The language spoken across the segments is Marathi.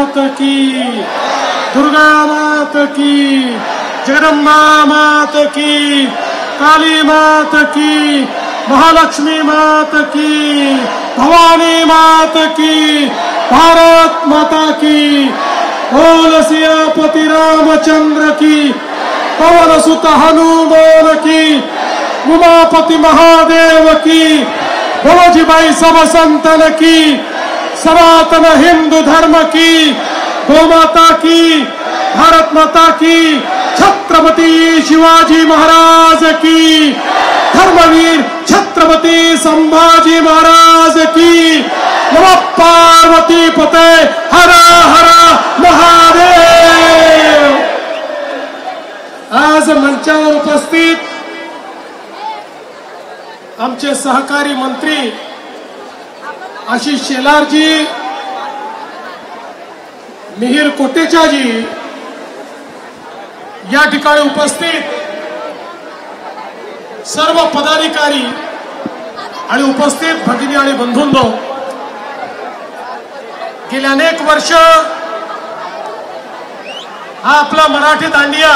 मात की, दुर्गा मात की, जगदम्बा मात की, काली मात की, महालक्ष्मी मात की, भवानी मात की, भारत माता की। बोल सियापति रामचंद्र की, पवन सुत हनुमान की, उमापति महादेव की, भोजीबाई सब संतन की, सनातन हिंदू धर्म की, गोमाता की, भारत माता की, छत्रपति शिवाजी महाराज की, धर्मवीर छत्रपति संभाजी महाराज की। नमः पार्वती पते, हर हर महादेव। आज मंचावर उपस्थित आमचे सहकारी मंत्री आशिष शेलारजी, मिहिर कोटेचाजी, या ठिकाणी उपस्थित सर्व पदाधिकारी आणि उपस्थित भगिनी आणि बंधूंनो, गेल्या अनेक वर्ष हा आपला मराठी दांडिया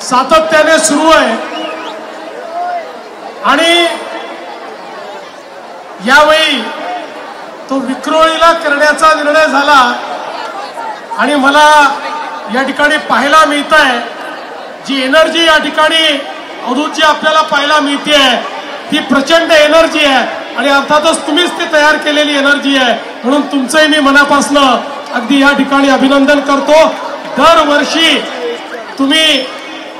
सातत्याने सुरू आहे आणि यावेळी तो विक्रोळीला करण्याचा निर्णय झाला आणि मला या ठिकाणी पाहायला मिळत आहे जी एनर्जी या ठिकाणी अवधूतजी आपल्याला पाहायला मिळते ती प्रचंड एनर्जी आहे आणि अर्थातच तुम्हीच ती तयार केलेली एनर्जी आहे, म्हणून तुमचंही मी मनापासून अगदी या ठिकाणी अभिनंदन करतो। दरवर्षी तुम्ही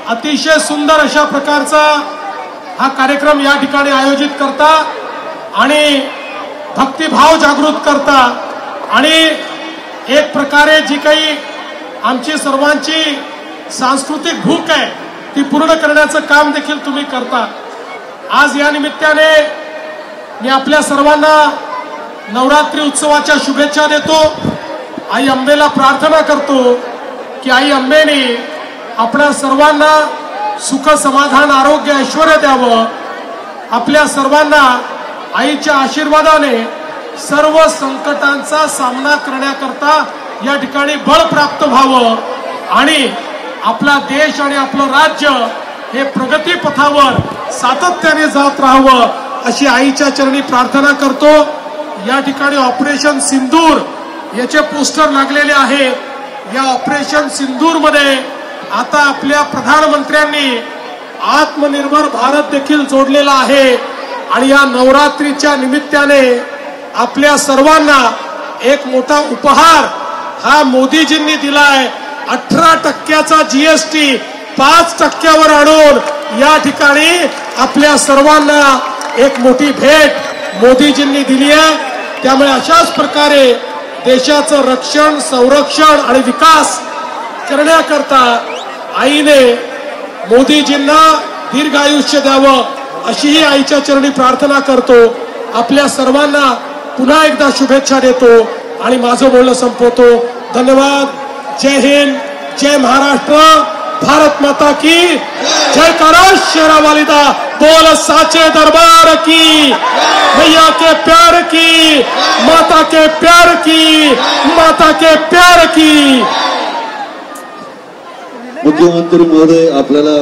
अतिशय सुंदर अशा प्रकारचा हा कार्यक्रम या ठिकाणी आयोजित करता आणि भक्तिभाव जागृत करता आणि एक प्रकारे जी काही आमची सर्वांची सांस्कृतिक भूक आहे ती पूर्ण करण्याचं काम देखील तुम्ही करता। आज या निमित्ताने मी आपल्या सर्वांना नवरात्री उत्सवाच्या शुभेच्छा देतो। आई अंबेला प्रार्थना करतो की आई अंबेने आपल्या सर्वांना सुख समाधान आरोग्य ऐश्वर्य द्यावं, आपल्या सर्वांना आईच्या आशीर्वादाने सर्व संकटांचा सामना करण्याकरता या ठिकाणी बळ प्राप्त व्हावं आणि आपला देश आणि आपलं राज्य हे प्रगती पथावर सातत्याने जात राहावं अशी आईच्या चरणी प्रार्थना करतो। या ठिकाणी ऑपरेशन सिंदूर याचे पोस्टर लागलेले आहेत। या ऑपरेशन सिंदूर मध्ये आता आपल्या प्रधानमंत्र्यांनी आत्मनिर्भर भारत देखील जोडलेला आहे आणि या नवरात्रीच्या निमित्ताने आपल्या सर्वांना एक मोठा उपहार हा मोदीजींनी दिलाय। 18% जीएसटी 5% आणून या ठिकाणी आपल्या सर्वांना एक मोठी भेट मोदीजींनी दिली आहे। त्यामुळे अशाच प्रकारे देशाचं रक्षण संरक्षण आणि विकास करण्याकरता आईने मोदीजींना दीर्घ आयुष्य द्यावं अशीही आईच्या चरणी प्रार्थना करतो। आपल्या सर्वांना पुन्हा एकदा शुभेच्छा देतो आणि माझं बोलणं संपवतो। धन्यवाद। जय हिंद, जय महाराष्ट्र, भारत माता की जय। करो शेरावालिदा, बोल साचे दरबार की, भैया के प्यार की, माता के प्यार की, माता के प्यार की। मुख्यमंत्री महोदय आपल्याला